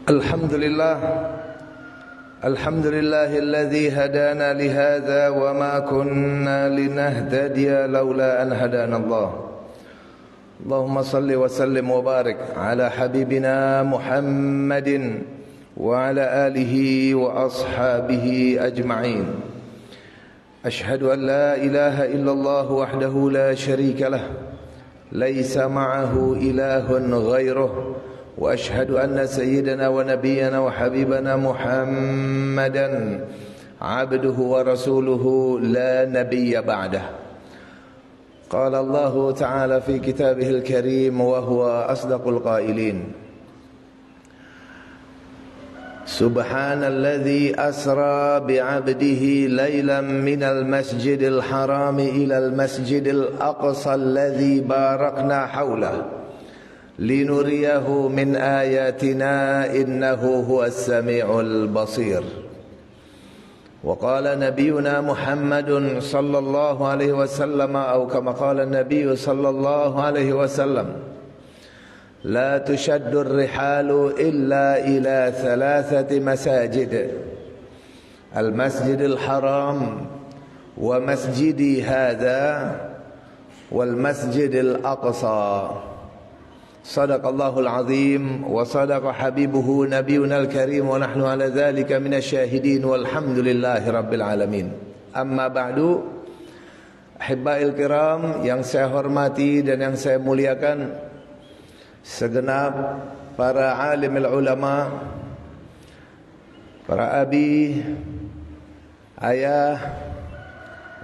الحمد لله الذي هدانا لهذا وما كنا لنهتدي لولا أن هدانا الله. اللهم صل وسلم وبارك على حبيبنا محمد وعلى آله وأصحابه أجمعين. أشهد أن لا إله إلا الله وحده لا شريك له ليس معه إله غيره، وأشهد أن سيدنا ونبينا وحبيبنا محمدا عبده ورسوله لا نبي بعده. قال الله تعالى في كتابه الكريم وهو أصدق القائلين: سبحان الذي أسرى بعبده ليلا من المسجد الحرام إلى المسجد الأقصى الذي باركنا حوله لنريه من آياتنا إنه هو السميع البصير. وقال نبينا محمد صلى الله عليه وسلم أو كما قال النبي صلى الله عليه وسلم: لا تشد الرحال إلا إلى 3 مساجد: المسجد الحرام ومسجدي هذا والمسجد الأقصى. صدق الله العظيم وصدق حبيبه نبينا الكريم ونحن على ذلك من الشاهدين والحمد لله رب العالمين. Amma ba'du, ahibba'il kiram yang saya hormati dan yang saya muliakan, segenap para alimul ulama, para abi, ayah,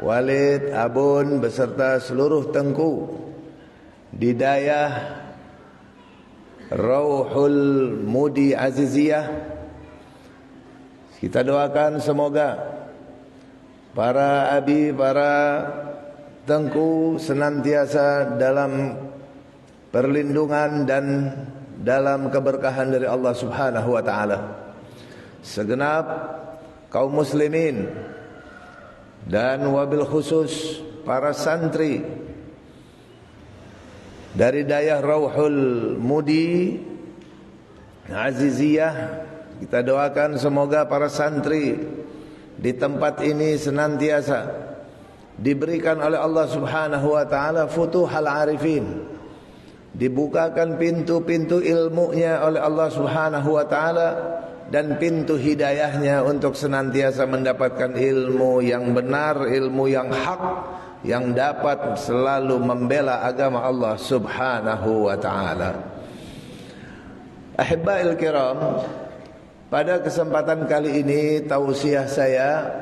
walid, abun beserta seluruh tengku di dayah Rauhul Mudi Aziziyah. Kita doakan semoga para abi, para tengku senantiasa dalam perlindungan dan dalam keberkahan dari Allah Subhanahu wa taala. Segenap kaum muslimin dan wabil khusus para santri dari dayah Rauhul Mudi Aziziyah, kita doakan semoga para santri di tempat ini senantiasa diberikan oleh Allah Subhanahu wa taala futuhal arifin, dibukakan pintu-pintu ilmunya oleh Allah Subhanahu wa taala dan pintu hidayahnya untuk senantiasa mendapatkan ilmu yang benar, ilmu yang hak, yang dapat selalu membela agama Allah Subhanahu wa taala. Ahibba'il kiram, pada kesempatan kali ini tausiah saya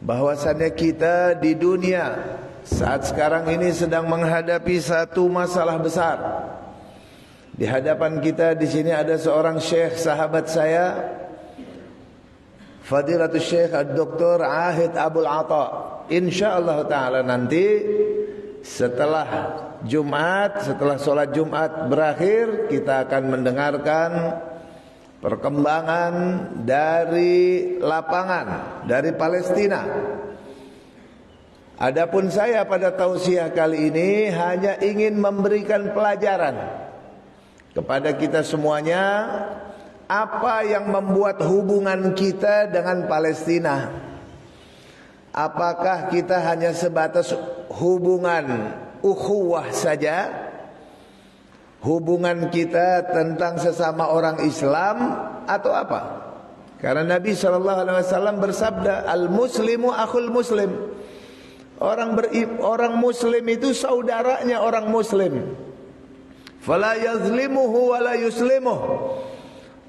bahwasannya kita di dunia saat sekarang ini sedang menghadapi satu masalah besar. Di hadapan kita di sini ada seorang syekh sahabat saya, Fadilatul Syekh Dr. Ahid Abul Atha. InsyaAllah ta'ala nanti setelah sholat Jumat berakhir, kita akan mendengarkan perkembangan dari lapangan, dari Palestina. Adapun saya pada tausiah kali ini hanya ingin memberikan pelajaran kepada kita semuanya, apa yang membuat hubungan kita dengan Palestina. Apakah kita hanya sebatas hubungan ukhuwah saja, hubungan kita tentang sesama orang Islam, atau apa? Karena Nabi SAW bersabda, al-muslimu akhul muslim. Orang muslim itu saudaranya orang muslim. Fala yazlimuhu wa la yuslimuh.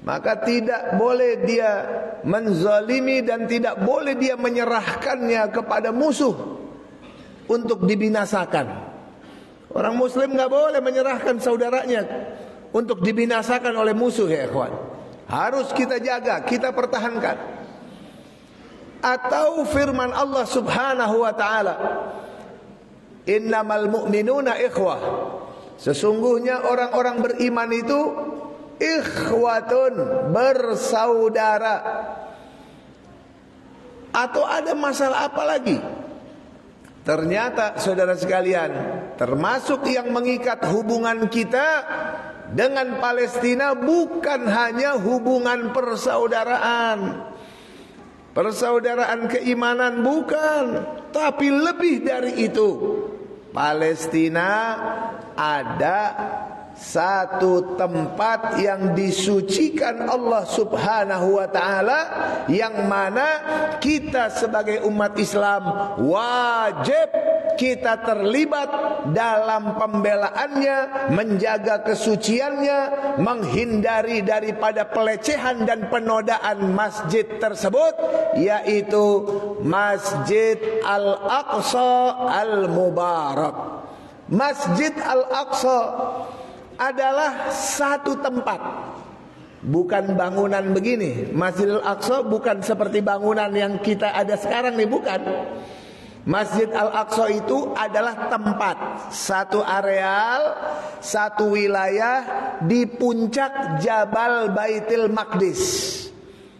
Maka tidak boleh dia menzalimi dan tidak boleh dia menyerahkannya kepada musuh untuk dibinasakan. Orang muslim enggak boleh menyerahkan saudaranya untuk dibinasakan oleh musuh, ya ikhwan. Harus kita jaga, kita pertahankan. Atau firman Allah Subhanahu wa taala, innamal mu'minuna ikhwah. Sesungguhnya orang-orang beriman itu ikhwatun, bersaudara. Atau ada masalah apa lagi? Ternyata saudara sekalian, termasuk yang mengikat hubungan kita dengan Palestina bukan hanya hubungan persaudaraan, persaudaraan keimanan, bukan, tapi lebih dari itu. Palestina ada satu tempat yang disucikan Allah Subhanahu wa ta'ala, yang mana kita sebagai umat Islam wajib kita terlibat dalam pembelaannya, menjaga kesuciannya, menghindari daripada pelecehan dan penodaan masjid tersebut, yaitu Masjid Al-Aqsa Al-Mubarak. Masjid Al-Aqsa adalah satu tempat, bukan bangunan begini. Masjid Al-Aqsa bukan seperti bangunan yang kita ada sekarang nih, bukan. Masjid Al-Aqsa itu adalah tempat, satu areal, satu wilayah di puncak Jabal Baitul Maqdis.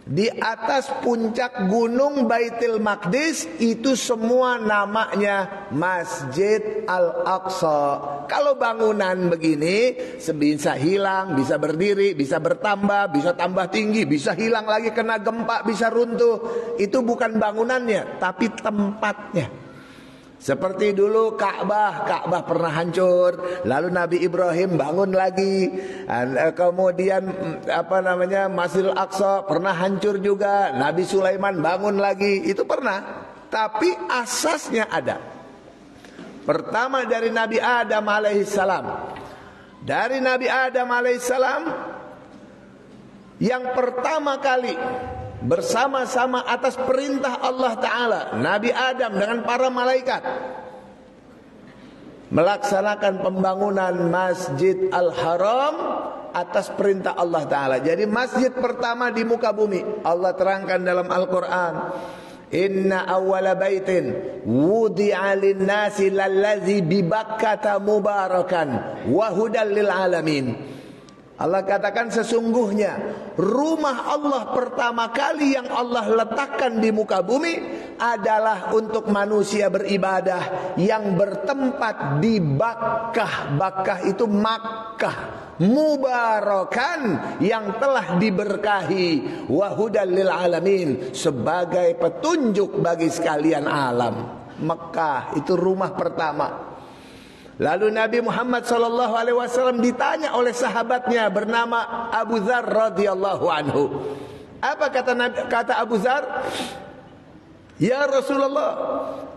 Di atas puncak gunung Baitul Maqdis itu semua namanya Masjid Al-Aqsa. Kalau bangunan begini bisa hilang, bisa berdiri, bisa bertambah, bisa tambah tinggi, bisa hilang lagi kena gempa, bisa runtuh. Itu bukan bangunannya, tapi tempatnya. Seperti dulu Ka'bah pernah hancur, lalu Nabi Ibrahim bangun lagi. Kemudian Masjidil Aqsa pernah hancur juga, Nabi Sulaiman bangun lagi. Itu pernah, tapi asasnya ada. Pertama dari Nabi Adam alaihissalam. Dari Nabi Adam alaihissalam, yang pertama kali bersama-sama atas perintah Allah Ta'ala, Nabi Adam dengan para malaikat melaksanakan pembangunan Masjid Al-Haram atas perintah Allah Ta'ala. Jadi masjid pertama di muka bumi, Allah terangkan dalam Al-Quran, Inna awwala baitin wudi'a lin-nasi lallazi bi Bakkata mubarakan wa hudal lil alamin. Allah katakan sesungguhnya rumah Allah pertama kali yang Allah letakkan di muka bumi adalah untuk manusia beribadah, yang bertempat di Bakkah. Bakkah itu Makkah, mubarakan, yang telah diberkahi, wa hudal lil alamin, sebagai petunjuk bagi sekalian alam. Mekah itu rumah pertama. Lalu Nabi Muhammad SAW ditanya oleh sahabatnya bernama Abu Dzar radhiyallahu anhu. Apa kata Abu Dzar? Ya Rasulullah,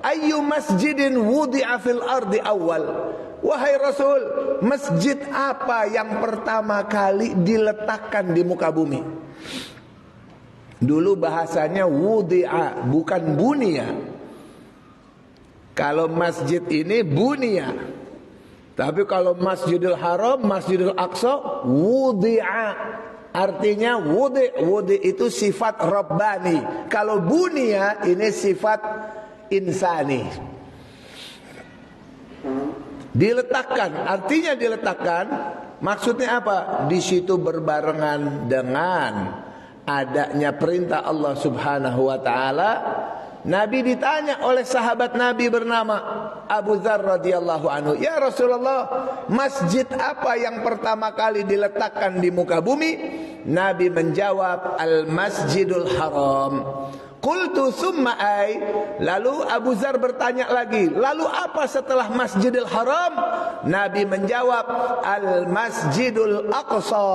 ayyu masjidin wudi'a fil ardi awal? Wahai Rasul, masjid apa yang pertama kali diletakkan di muka bumi? Dulu bahasanya wudi'a, bukan bunia. Kalau masjid ini bunia. Tapi kalau Masjidil Haram, Masjidil Aqsa, wudi'a, artinya wudi itu sifat Rabbani. Kalau bunia ini sifat insani. Diletakkan, artinya diletakkan, maksudnya apa? Di situ berbarengan dengan adanya perintah Allah Subhanahu wa ta'ala. Nabi ditanya oleh sahabat Nabi bernama Abu Dzar radhiyallahu anhu, ya Rasulullah, masjid apa yang pertama kali diletakkan di muka bumi? Nabi menjawab, Al-Masjidul Haram. Qultu summa ay. Lalu Abu Dzar bertanya lagi, lalu apa setelah Masjidil Haram? Nabi menjawab, Al-Masjidul Aqsa.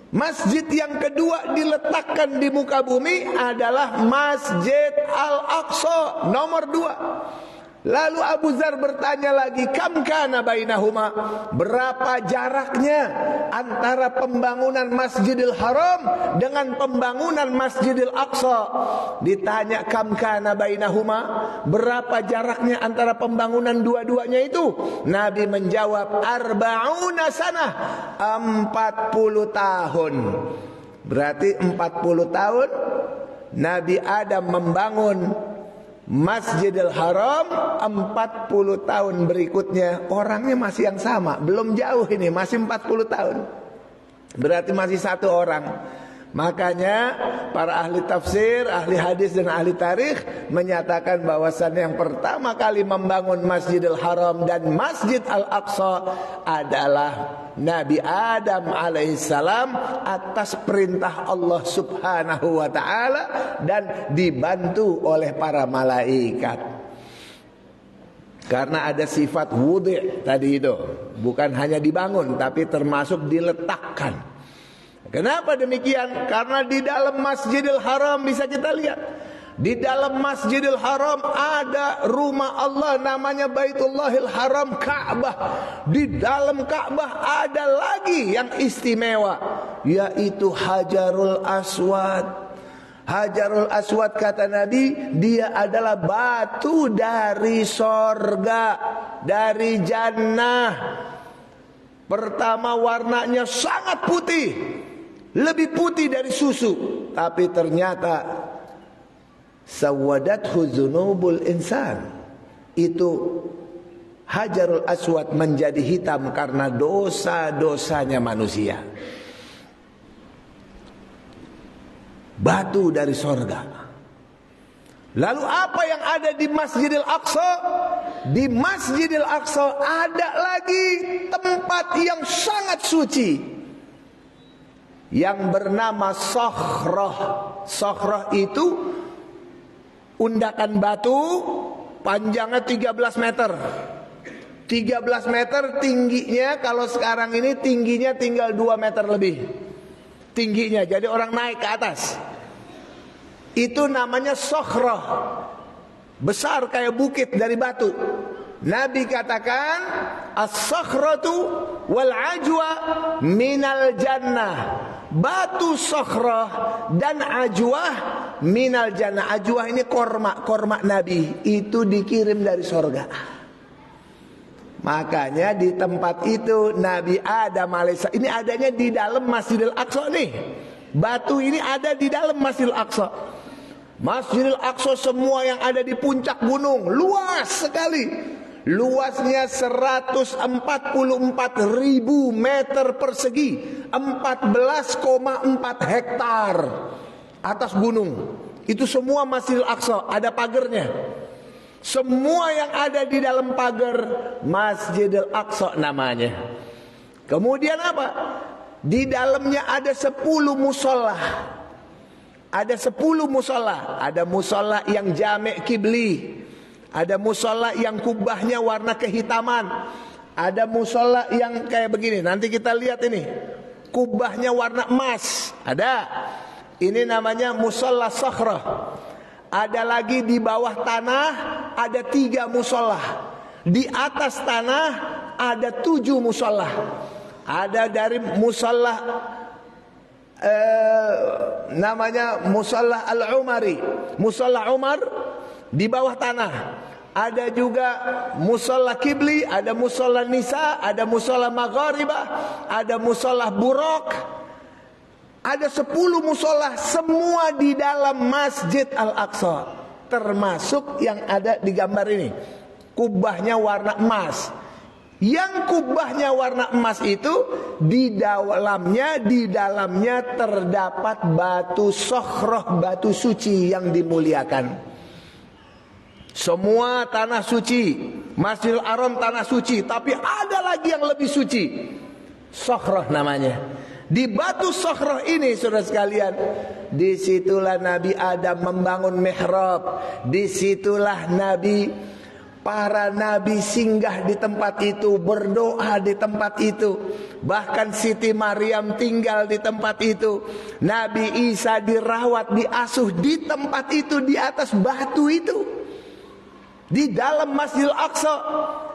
Masjid yang kedua diletakkan di muka bumi adalah Masjid Al-Aqsa, nomor 2. Lalu Abu Dzar bertanya lagi, kam kana bainahuma? Berapa jaraknya antara pembangunan Masjidil Haram dengan pembangunan Masjidil Aqsa? Ditanya kam kana bainahuma, berapa jaraknya antara pembangunan dua-duanya itu? Nabi menjawab, arba'una sanah, 40 tahun. Berarti 40 tahun Nabi Adam membangun Masjidil Haram, 40 tahun berikutnya orangnya masih yang sama, belum jauh ini, masih 40 tahun. Berarti masih satu orang. Makanya para ahli tafsir, ahli hadis dan ahli tarikh menyatakan bahwasannya yang pertama kali membangun Masjidil Haram dan Masjid Al-Aqsa adalah Nabi Adam alaihissalam atas perintah Allah subhanahu wa ta'ala dan dibantu oleh para malaikat. Karena ada sifat wudhi' tadi itu, bukan hanya dibangun tapi termasuk diletakkan. Kenapa demikian? Karena di dalam Masjidil Haram bisa kita lihat, di dalam Masjidil Haram ada rumah Allah namanya Baitullahil Haram, Ka'bah. Di dalam Ka'bah ada lagi yang istimewa, yaitu Hajarul Aswad. Hajarul Aswad kata Nabi, dia adalah batu dari sorga, dari jannah. Pertama warnanya sangat putih, lebih putih dari susu. Tapi ternyata sawadathu dzunubul insan, itu Hajarul Aswad menjadi hitam karena dosa-dosanya manusia. Batu dari sorga. Lalu apa yang ada di Masjidil Aqsa? Di Masjidil Aqsa ada lagi tempat yang sangat suci yang bernama Sokhrah. Sokhrah itu undakan batu, panjangnya 13 meter. 13 meter tingginya, kalau sekarang ini tingginya tinggal 2 meter lebih tingginya, jadi orang naik ke atas. Itu namanya Sokhrah, besar kayak bukit dari batu. Nabi katakan as-sakhratu wal ajwa minal jannah. Batu Sokhrah dan ajwah minal jannah. Ajwah ini korma Nabi, itu dikirim dari sorga. Makanya di tempat itu Nabi Adam alaihissalam, ini adanya di dalam Masjidil Aqsa nih. Batu ini ada di dalam Masjidil Aqsa. Masjidil Aqsa semua yang ada di puncak gunung, luas sekali. Luasnya 144.000 meter persegi, 14,4 hektar atas gunung. Itu semua Masjidil Aqsa, ada pagernya. Semua yang ada di dalam pagar Masjidil Aqsa namanya. Kemudian apa? Di dalamnya ada 10 musola. Ada 10 musola. Ada musola yang jamek kibli, ada musola yang kubahnya warna kehitaman, ada musola yang kayak begini. Nanti kita lihat ini, kubahnya warna emas. Ada. Ini namanya musola Sokhrah. Ada lagi di bawah tanah ada 3 musola. Di atas tanah ada 7 musola. Ada dari musola namanya musola Al-Umari, musola Umar di bawah tanah. Ada juga musola Kibli, ada musola Nisa, ada musola Magharibah, ada musola Buraq. Ada 10 musola, semua di dalam Masjid Al-Aqsa, termasuk yang ada di gambar ini. Kubahnya warna emas. Yang kubahnya warna emas itu di dalamnya terdapat batu Sokhrah, batu suci yang dimuliakan. Semua tanah suci, Masjidil Haram tanah suci, tapi ada lagi yang lebih suci. Sokhrah namanya. Di batu Sokhrah ini, saudara sekalian, disitulah Nabi Adam membangun mihrab. Disitulah para nabi singgah di tempat itu, berdoa di tempat itu. Bahkan Siti Maryam tinggal di tempat itu. Nabi Isa dirawat, diasuh di tempat itu, di atas batu itu, di dalam Masjidil Aqsa.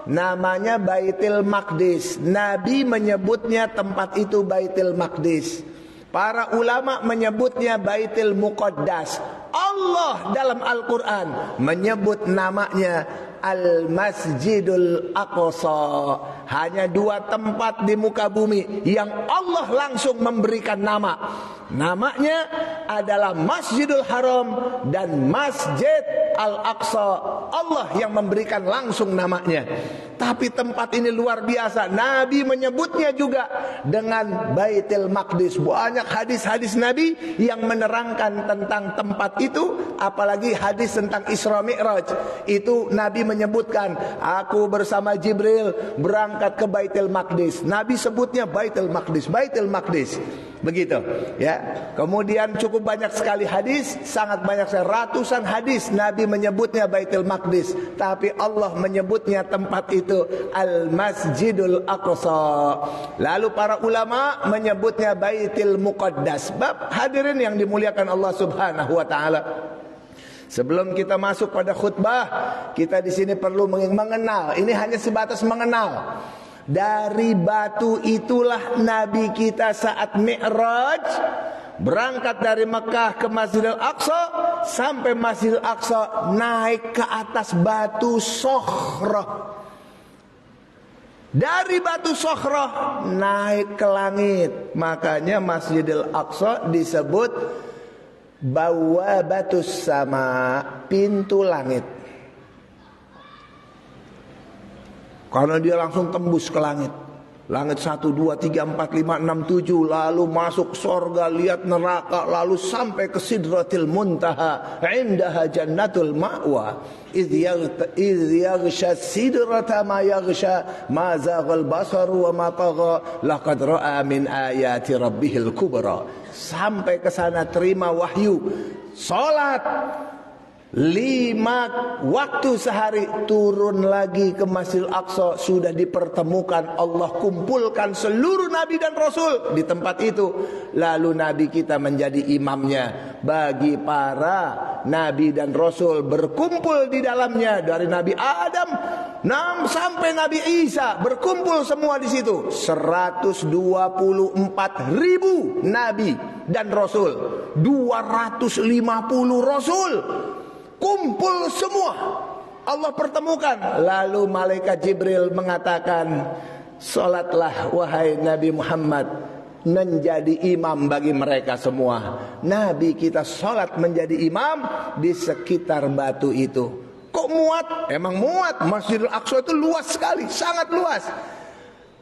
Namanya Baitul Maqdis. Nabi menyebutnya tempat itu Baitul Maqdis. Para ulama menyebutnya Baitul Muqaddas. Allah dalam Al-Quran menyebut namanya Al-Masjidul Aqsa. Hanya 2 tempat di muka bumi yang Allah langsung memberikan nama. Namanya adalah Masjidul Haram dan Masjid Al-Aqsa. Allah yang memberikan langsung namanya. Tapi tempat ini luar biasa. Nabi menyebutnya juga dengan Baitul Maqdis. Banyak hadis-hadis Nabi yang menerangkan tentang tempat itu. Apalagi hadis tentang Isra Mi'raj. Itu Nabi menyebutkan, aku bersama Jibril berangkat ke Baitul Maqdis. Nabi sebutnya Baitul Maqdis, Baitul Maqdis. Begitu ya. Kemudian cukup banyak sekali hadis, sangat banyak sekali, ratusan hadis Nabi menyebutnya Baitul Maqdis, tapi Allah menyebutnya tempat itu Al-Masjidul Aqsa. Lalu para ulama menyebutnya Baitul Muqaddas. Bab hadirin yang dimuliakan Allah Subhanahu wa taala. Sebelum kita masuk pada khutbah, kita di sini perlu mengenal. Ini hanya sebatas mengenal. Dari batu itulah Nabi kita saat Mi'raj berangkat dari Mekah ke Masjidil Aqsa. Sampai Masjidil Aqsa naik ke atas batu Sokhrah. Dari batu Sokhrah naik ke langit. Makanya Masjidil Aqsa disebut Bawabatus Sama, pintu langit. Karena dia langsung tembus ke langit. Langit 1, 2, 3, 4, 5, 6, 7. Lalu masuk sorga, lihat neraka. Lalu sampai ke Sidratil Muntaha. Indaha Jannatul Ma'wa. Idh yaghsha sidrata ma yaghsha. Ma zaghal basaru wa ma tagha. Laqad ra'a min ayati rabbihil kubra. Sampai ke sana terima wahyu. Salat 5 waktu sehari, turun lagi ke Masjidil Aqsa. Sudah dipertemukan, Allah kumpulkan seluruh Nabi dan Rasul di tempat itu. Lalu Nabi kita menjadi imamnya. Bagi para Nabi dan Rasul berkumpul di dalamnya. Dari Nabi Adam sampai Nabi Isa berkumpul semua di situ. 124.000 Nabi dan Rasul, 250 Rasul. Kumpul semua, Allah pertemukan. Lalu malaikat Jibril mengatakan, salatlah wahai Nabi Muhammad, menjadi imam bagi mereka semua. Nabi kita salat menjadi imam di sekitar batu itu. Kok muat? Emang muat. Masjidil Aqsa itu luas sekali, sangat luas.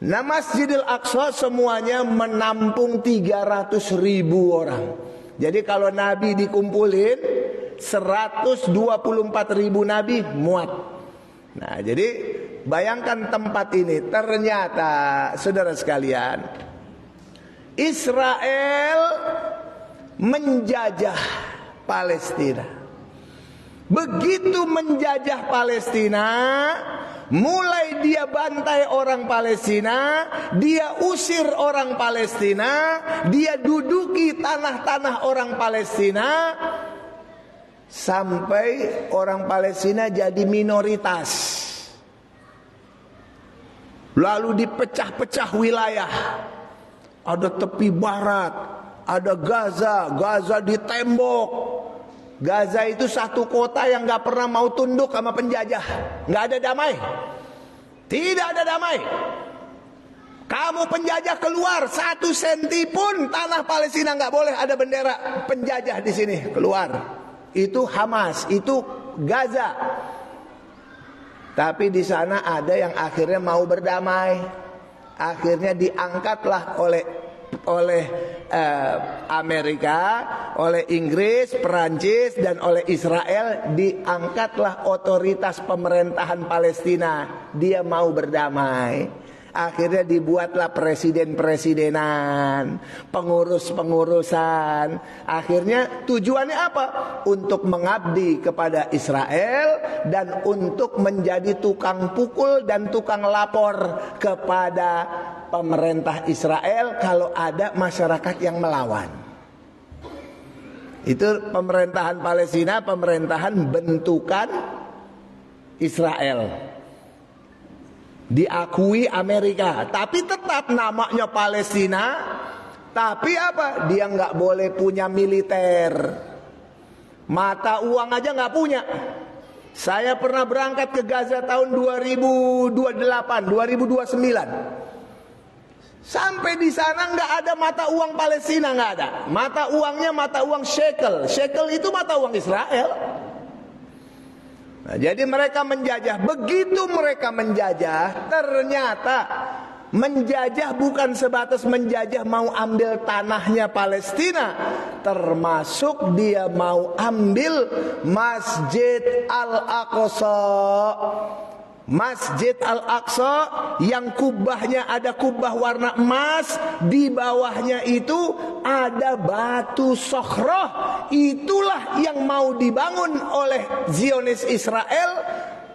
Nah, Masjidil Aqsa semuanya menampung 300.000 orang. Jadi kalau Nabi dikumpulin 124.000 Nabi muat. Nah, jadi bayangkan tempat ini. Ternyata saudara sekalian, Israel menjajah Palestina. Begitu menjajah Palestina, mulai dia bantai orang Palestina, dia usir orang Palestina, dia duduki tanah-tanah orang Palestina, sampai orang Palestina jadi minoritas. Lalu dipecah-pecah wilayah. Ada tepi barat, ada Gaza, Gaza ditembok. Gaza itu satu kota yang gak pernah mau tunduk sama penjajah. Gak ada damai. Tidak ada damai. Kamu penjajah keluar 1 senti pun tanah Palestina gak boleh ada bendera penjajah di sini keluar. Itu Hamas, itu Gaza. Tapi di sana ada yang akhirnya mau berdamai. Akhirnya diangkatlah oleh Amerika, oleh Inggris, Perancis, dan oleh Israel. Diangkatlah otoritas pemerintahan Palestina. Dia mau berdamai. Akhirnya dibuatlah presiden-presidenan, pengurus-pengurusan. Akhirnya tujuannya apa? Untuk mengabdi kepada Israel dan untuk menjadi tukang pukul dan tukang lapor kepada pemerintah Israel kalau ada masyarakat yang melawan. Itu pemerintahan Palestina, pemerintahan bentukan Israel. Diakui Amerika, tapi tetap namanya Palestina. Tapi apa? Dia nggak boleh punya militer. Mata uang aja nggak punya. Saya pernah berangkat ke Gaza tahun 2028, 2029. Sampai di sana nggak ada mata uang Palestina, nggak ada. Mata uangnya mata uang shekel. Shekel itu mata uang Israel. Nah, jadi mereka menjajah. Begitu mereka menjajah, ternyata menjajah bukan sebatas menjajah mau ambil tanahnya Palestina, termasuk dia mau ambil Masjid Al-Aqsa. Masjid Al-Aqsa yang kubahnya ada kubah warna emas, di bawahnya itu ada batu sokhroh. Itulah yang mau dibangun oleh Zionis Israel.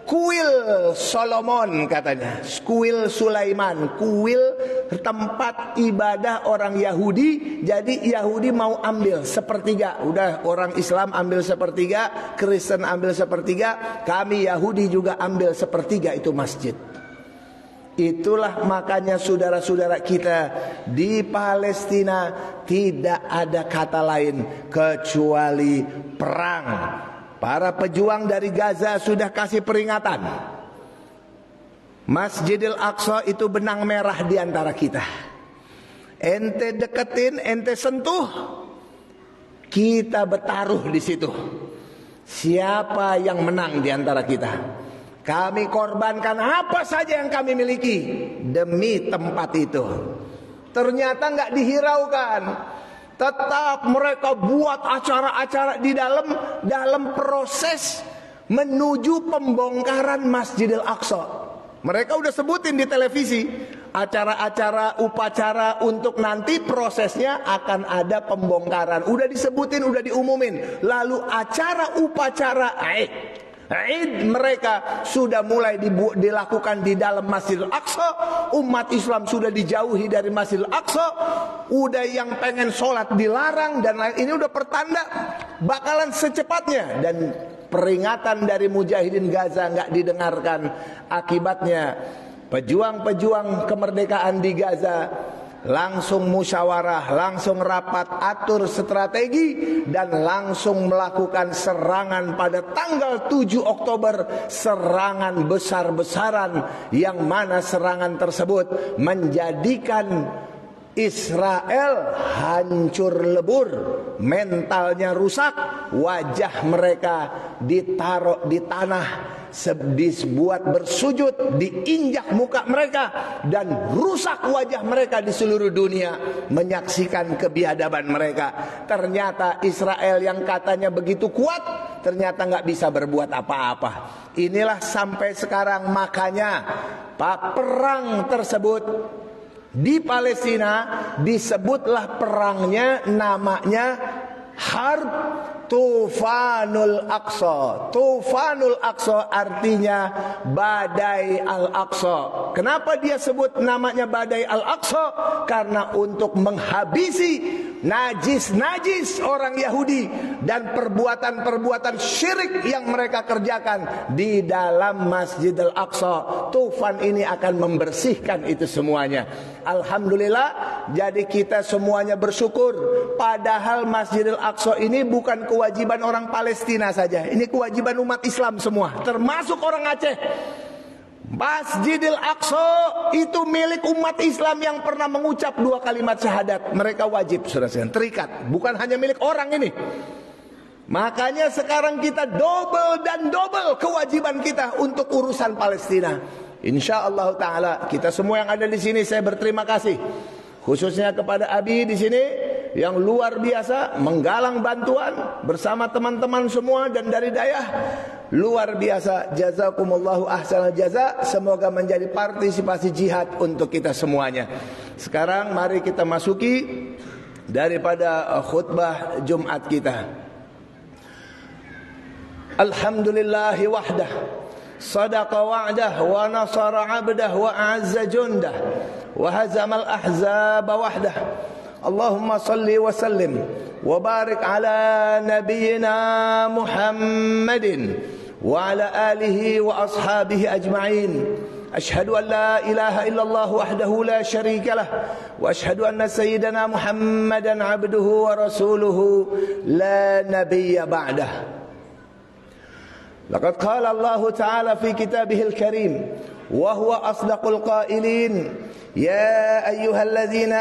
Kuil Solomon katanya, kuil Sulaiman, kuil tempat ibadah orang Yahudi. Jadi Yahudi mau ambil sepertiga. Udah orang Islam ambil sepertiga, Kristen ambil sepertiga, kami Yahudi juga ambil sepertiga itu masjid. Itulah makanya saudara-saudara kita di Palestina tidak ada kata lain kecuali perang. Para pejuang dari Gaza sudah kasih peringatan. Masjidil Aqsa itu benang merah di antara kita. Ente deketin, ente sentuh, kita bertaruh di situ. Siapa yang menang di antara kita? Kami korbankan apa saja yang kami miliki demi tempat itu. Ternyata nggak dihiraukan. Tetap mereka buat acara-acara di dalam proses menuju pembongkaran Masjidil Aqsa. Mereka udah sebutin di televisi, acara-acara upacara untuk nanti prosesnya akan ada pembongkaran. Udah disebutin, udah diumumin. Lalu acara upacara Eid mereka sudah mulai dilakukan di dalam Masjidil Aqsa. Umat Islam sudah dijauhi dari Masjidil Aqsa. Udah yang pengen sholat dilarang dan lain. Ini udah pertanda bakalan secepatnya. Dan peringatan dari mujahidin Gaza nggak didengarkan. Akibatnya pejuang-pejuang kemerdekaan di Gaza langsung musyawarah, langsung rapat, atur strategi, dan langsung melakukan serangan pada tanggal 7 Oktober. Serangan besar-besaran yang mana serangan tersebut menjadikan Israel hancur lebur, mentalnya rusak, wajah mereka ditaruh di tanah, dibuat bersujud, diinjak muka mereka, dan rusak wajah mereka di seluruh dunia menyaksikan kebiadaban mereka. Ternyata Israel yang katanya begitu kuat, ternyata nggak bisa berbuat apa-apa. Inilah sampai sekarang, makanya perang tersebut di Palestina disebutlah perangnya namanya Harb Tufanul Aqsa. Tufanul Aqsa artinya badai Al-Aqsa. Kenapa dia sebut namanya badai Al-Aqsa? Karena untuk menghabisi najis-najis orang Yahudi dan perbuatan-perbuatan syirik yang mereka kerjakan di dalam Masjidil Aqsa. Tufan ini akan membersihkan itu semuanya. Alhamdulillah, jadi kita semuanya bersyukur. Padahal Masjidil Aqsa ini bukan kewajiban orang Palestina saja. Ini kewajiban umat Islam semua, termasuk orang Aceh. Masjidil Aqsa itu milik umat Islam yang pernah mengucap 2 kalimat syahadat. Mereka wajib, saudara-saudara, terikat. Bukan hanya milik orang ini. Makanya sekarang kita double dan double kewajiban kita untuk urusan Palestina. InsyaAllah ta'ala kita semua yang ada di sini, saya berterima kasih khususnya kepada Abi di sini yang luar biasa menggalang bantuan bersama teman-teman semua dan dari daerah. Luar biasa, jazakumullahu ahsanal jaza. Semoga menjadi partisipasi jihad untuk kita semuanya. Sekarang mari kita masuki daripada khutbah Jumat kita. Alhamdulillahi wahdah, sadaqa wa'dah, wa nasara 'abdah, wa a'azza jundah, wa hazamal ahzaba wahdah. Allahumma salli wa sallim wa barik ala nabiyyina Muhammadin wa ala alihi wa ashabihi ajma'in. Ashhadu an la ilaha illallah wahdahu la sharika lah, wa ashhadu anna sayyidana Muhammadan 'abduhu wa rasuluhu la nabiyya ba'dah. لقد قال الله تعالى في كتابه الكريم وهو أصدق القائلين يا أيها الذين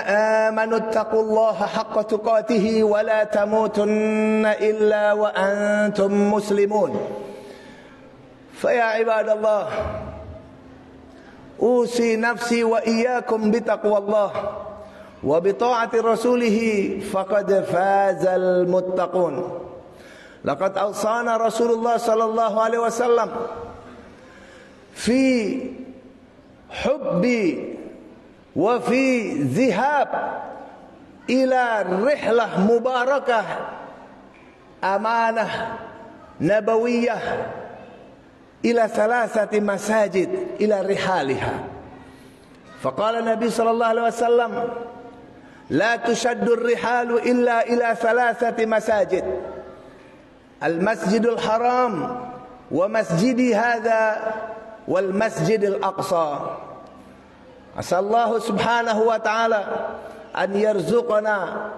آمنوا اتقوا الله حق تقاته ولا تموتن إلا وأنتم مسلمون. Faya ibadallah, usi nafsi wa iyyakum bitaqwallah wa bita'ati rasulih faqad fazal muttaqun. Laqad awsana Rasulullah sallallahu alaihi wasallam fi hubbi wa fi zihab ila rihlah mubarakah amanah nabawiyah ila thalathati masajid ila rihaliha. Faqala Nabi sallallahu alaihi wasallam la tushaddu ar-rihalu illa ila thalathati masajid al-masjidul haram wa masjidi hadha wal masjidil aqsa. Asallahu subhanahu wa ta'ala an yarzuqana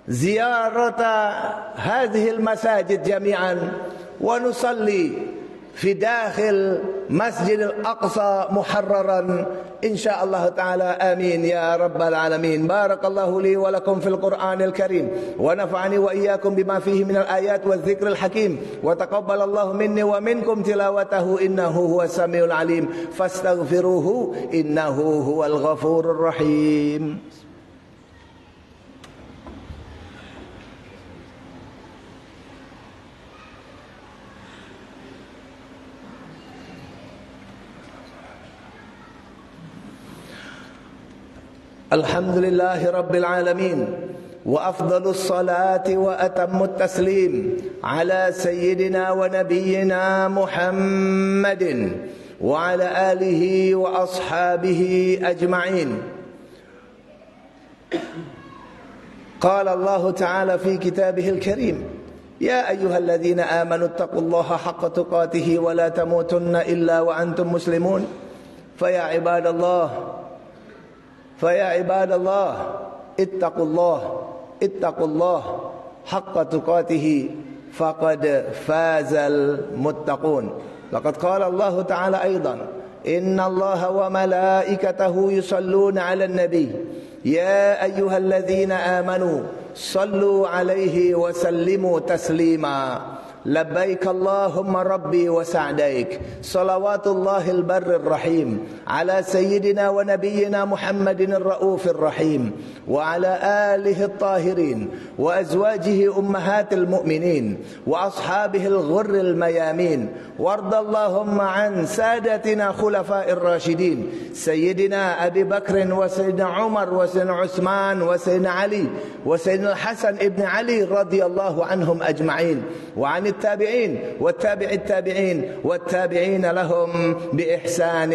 ziyarata hadhihi al-masajid jami'an wa nusalli في داخل مسجد الأقصى محررا إن شاء الله تعالى آمين يا رب العالمين. بارك الله لي ولكم في القرآن الكريم ونفعني وإياكم بما فيه من الآيات والذكر الحكيم وتقبل الله مني ومنكم تلاوته إنه هو السميع العليم فاستغفروه إنه هو الغفور الرحيم. الحمد لله رب العالمين وأفضل الصلاة وأتم التسليم على سيدنا ونبينا محمد وعلى آله وأصحابه أجمعين. قال الله تعالى في كتابه الكريم يا أيها الذين آمنوا اتقوا الله حق تقاته ولا تموتن إلا وأنتم مسلمون. فيا عباد الله اتقوا الله حق تقاته فقد فاز المتقون. لقد قال الله تعالى أيضا إن الله وملائكته يصلون على النبي يا أيها الذين آمنوا صلوا عليه وسلموا تسليما. لبيك اللهم ربي وسعديك. صلوات الله البر الرحيم على سيدنا ونبينا محمد الرؤوف الرحيم وعلى آله الطاهرين وأزواجه أمهات المؤمنين وأصحابه الغر الميامين. وارض اللهم عن سادتنا خلفاء الراشدين سيدنا أبي بكر وسيدنا عمر وسيدنا عثمان وسيدنا علي وسيدنا الحسن ابن علي رضي الله عنهم أجمعين وعن التابعين والتابع التابعين والتابعين لهم بإحسان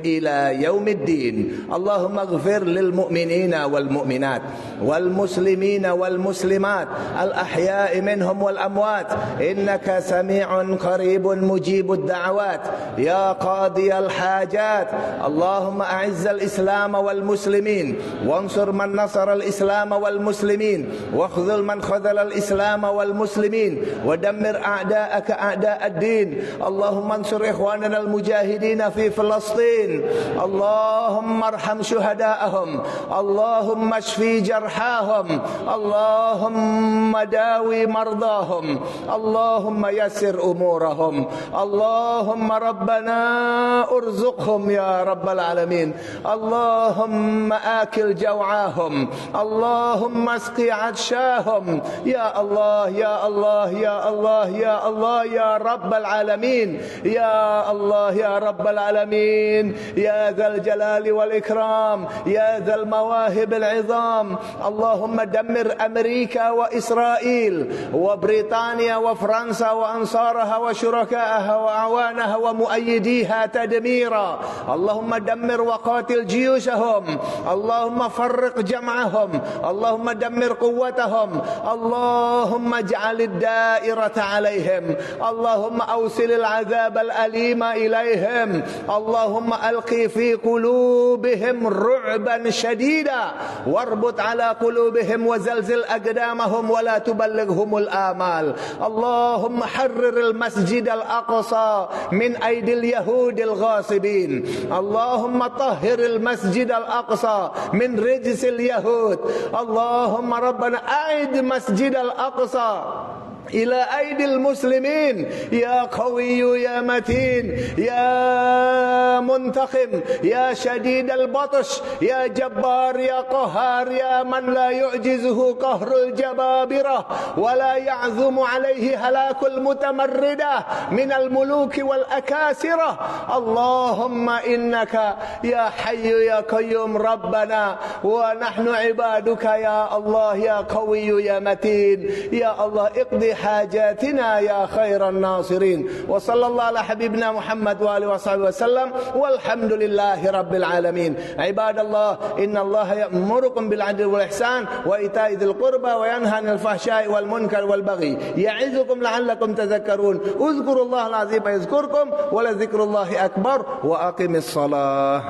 إلى يوم الدين. اللهم اغفر للمؤمنين والمؤمنات والمسلمين والمسلمات الأحياء منهم والأموات إنك سميع قريب مجيب الدعوات يا قاضي الحاجات. اللهم أعز الإسلام والمسلمين وانصر من نصر الإسلام والمسلمين واخذل من خذل الإسلام والمسلمين ودمر أعداءك أعداء الدين. اللهم انصر إخواننا المجاهدين في فلسطين. اللهم ارحم شهداءهم. اللهم اشفي جرحاهم. اللهم داوي مرضاهم. اللهم يسر أمورهم. اللهم ربنا ارزقهم يا رب العالمين. اللهم آكل جوعاهم. اللهم اسقي عطشاهم يا الله يا الله يا الله يا الله يا رب العالمين. يا الله يا رب العالمين يا ذا الجلال والإكرام يا ذا المواهب العظام. اللهم دمر أمريكا وإسرائيل وبريطانيا وفرنسا وأنصارها وشركائها وأعوانها ومؤيديها تدميرا. اللهم دمر وقاتل جيوشهم. اللهم فرق جمعهم. اللهم دمر قوتهم. اللهم اجعل الدائرة عليهم. اللهم أوصل العذاب الأليم إليهم. اللهم ألقي في قلوبهم رعبا شديدا واربط على قلوبهم وزلزل أقدامهم ولا تبلغهم الآمال. اللهم حرر المسجد الأقصى من أيدي اليهود الغاصبين. اللهم طهر المسجد الأقصى من رجس اليهود. اللهم ربنا أعد مسجد الأقصى إلى أيدي المسلمين يا قوي يا متين يا منتقم يا شديد البطش يا جبار يا قهار يا من لا يعجزه قهر الجبابرة ولا يعزم عليه هلاك المتمردة من الملوك والأكاسرة. اللهم إنك يا حي يا قيوم ربنا ونحن عبادك يا الله يا قوي يا متين يا الله اقضي حاجاتنا يا خير الناصرين. وصلى الله على حبيبنا محمد وآله وصحبه وسلم والحمد لله رب العالمين. عباد الله إن الله يأمركم بالعدل والإحسان وإيتاء ذي القربى وينهى عن الفحشاء والمنكر والبغي يعظكم لعلكم تذكرون. اذكروا الله العظيم يذكركم ولذكر الله أكبر وأقم الصلاة.